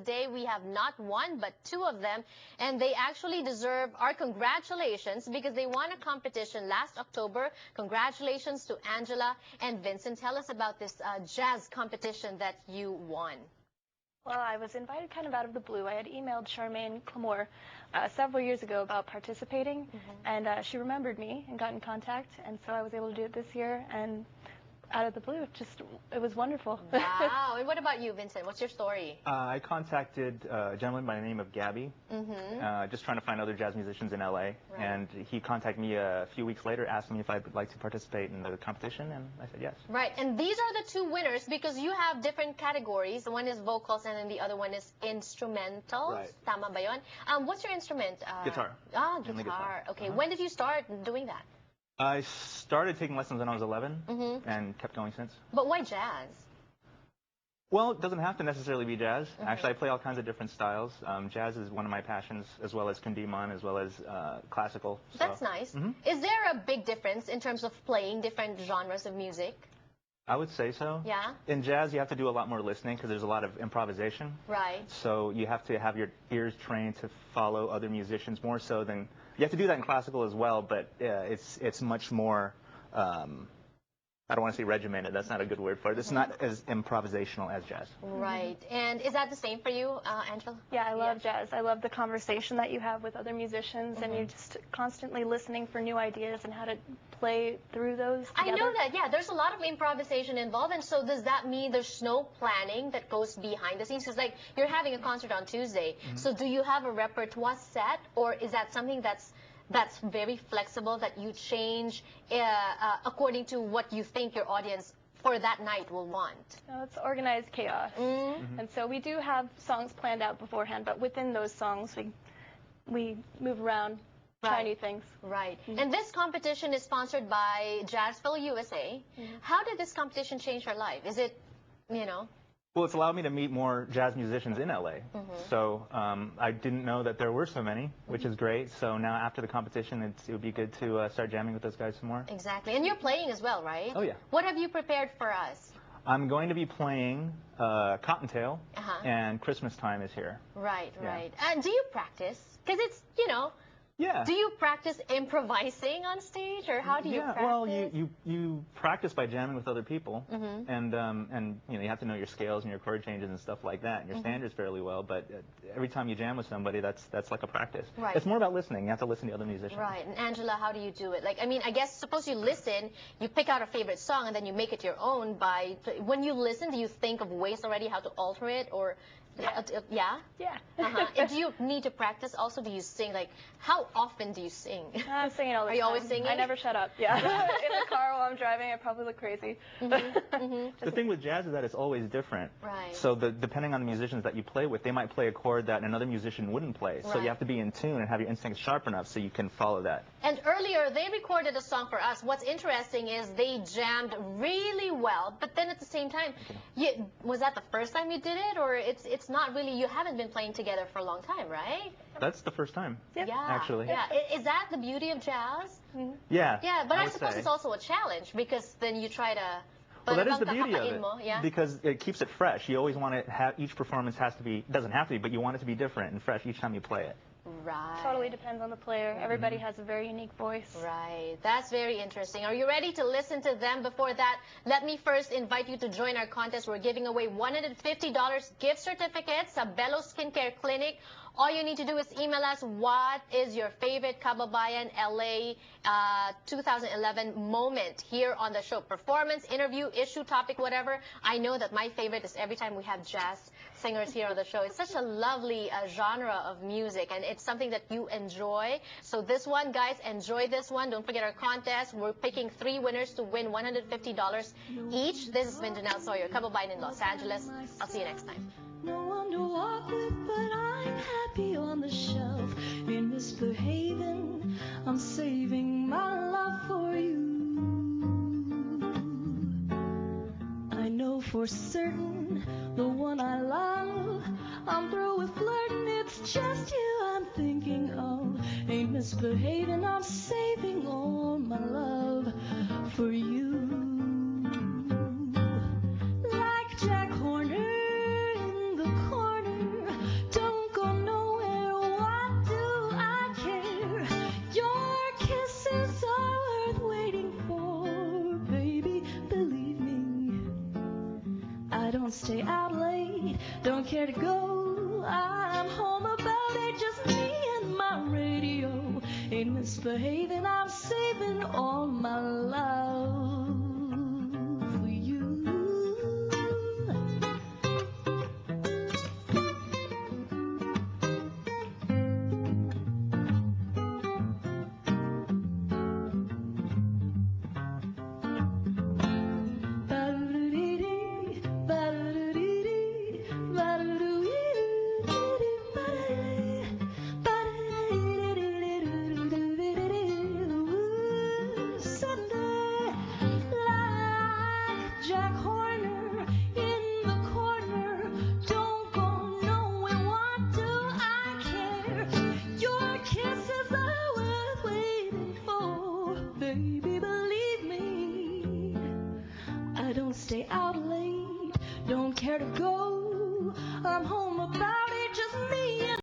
today we have not one but two of them, and they actually deserve our congratulations because they won a competition last October. Congratulations to Angela and Vincent. Tell us about this jazz competition that you won. Well, I was invited kind of out of the blue. I had emailed Charmaine Clamore several years ago about participating, and she remembered me and got in contact, and so I was able to do it this year, and out of the blue, it was wonderful. Wow. And what about you, Vincent? What's your story? I contacted a gentleman by the name of Gabby, just trying to find other jazz musicians in LA, and he contacted me a few weeks later, asked me if I'd like to participate in the competition, and I said yes. Right, and these are the two winners because you have different categories. One is vocals and then the other one is instrumentals. Right. Tama ba yun? What's your instrument? Guitar. Ah, guitar. Okay, when did you start doing that? I started taking lessons when I was 11 and kept going since. But why jazz? Well, it doesn't have to necessarily be jazz. Actually, I play all kinds of different styles. Jazz is one of my passions, as well as kundiman, as well as classical. So. That's nice. Is there a big difference in terms of playing different genres of music? I would say so. Yeah? In jazz, you have to do a lot more listening because there's a lot of improvisation. Right. So you have to have your ears trained to follow other musicians more so than... You have to do that in classical as well, but it's much more... I don't want to say regimented. That's not a good word for it. It's not as improvisational as jazz. Right. And is that the same for you, Angela? Yeah, I love jazz. I love the conversation that you have with other musicians, and you're just constantly listening for new ideas and how to play through those together. I know that, yeah. There's a lot of improvisation involved, and so does that mean there's no planning that goes behind the scenes? Because, like, you're having a concert on Tuesday, so do you have a repertoire set, or is that something that's very flexible, that you change according to what you think your audience for that night will want? No, it's organized chaos. And so we do have songs planned out beforehand, but within those songs we move around, try new things. Right. And this competition is sponsored by JazzPhil-USA. How did this competition change your life? Is it, you know... Well, it's allowed me to meet more jazz musicians in LA. So I didn't know that there were so many, which is great. So now after the competition, it would be good to start jamming with those guys some more. Exactly. And you're playing as well, right? Oh, yeah. What have you prepared for us? I'm going to be playing Cottontail, and Christmas Time is here. Right, right. And do you practice? Because it's, you know... Yeah. Do you practice improvising on stage, or how do you practice? Well, you practice by jamming with other people, and you know, you have to know your scales and your chord changes and stuff like that, and your standards fairly well. But every time you jam with somebody, that's like a practice. Right. It's more about listening. You have to listen to other musicians. Right. And Angela, how do you do it? Like, I mean, I guess suppose you listen, you pick out a favorite song, and then you make it your own by. When you listen, do you think of ways already how to alter it, or? Yeah? And do you need to practice also? Do you sing? Like, how often do you sing? I'm singing all the time. Are you always singing? I never shut up. Yeah. In the car while I'm driving, I probably look crazy. The thing with jazz is that it's always different. Right. So depending on the musicians that you play with, they might play a chord that another musician wouldn't play. So you have to be in tune and have your instincts sharp enough so you can follow that. And earlier, they recorded a song for us. What's interesting is they jammed really well, but then at the same time, was that the first time you did it, or it's not really, you haven't been playing together for a long time, right? That's the first time, actually. Yeah. Is that the beauty of jazz? Yeah. Yeah, but I suppose it's also a challenge because then you try to... Well, that is the beauty of it, because it keeps it fresh. You always want to have, each performance has to be, doesn't have to be, but you want it to be different and fresh each time you play it. Right. Totally depends on the player. Everybody has a very unique voice. Right. That's very interesting. Are you ready to listen to them? Before that, let me first invite you to join our contest. We're giving away $150 gift certificates at Bello Skincare Clinic. All you need to do is email us what is your favorite Kababayan LA 2011 moment here on the show. Performance, interview, issue, topic, whatever. I know that my favorite is every time we have jazz singers here on the show. It's such a lovely genre of music, and it's something that you enjoy. So this one, guys, enjoy this one. Don't forget our contest. We're picking 3 winners to win $150 each. This has been Janelle Sawyer, Kababayan in Los Angeles. I'll see you next time. No one to walk with, but I'm happy on the shelf. In misbehaving, I'm saving my love for you. I know for certain the one I love. I'm through with flirting, it's just you I'm thinking of. Ain't misbehaving, I'm saving all my love for you. Like Jack Horner in the corner, to go. I'm home about it, just me and my radio. Ain't misbehaving, I'm saving all my love for you. Jack Horner in the corner. Don't go nowhere, what do I care? Your kisses are worth waiting for. Baby, believe me, I don't stay out late, don't care to go. I'm home about it, just me and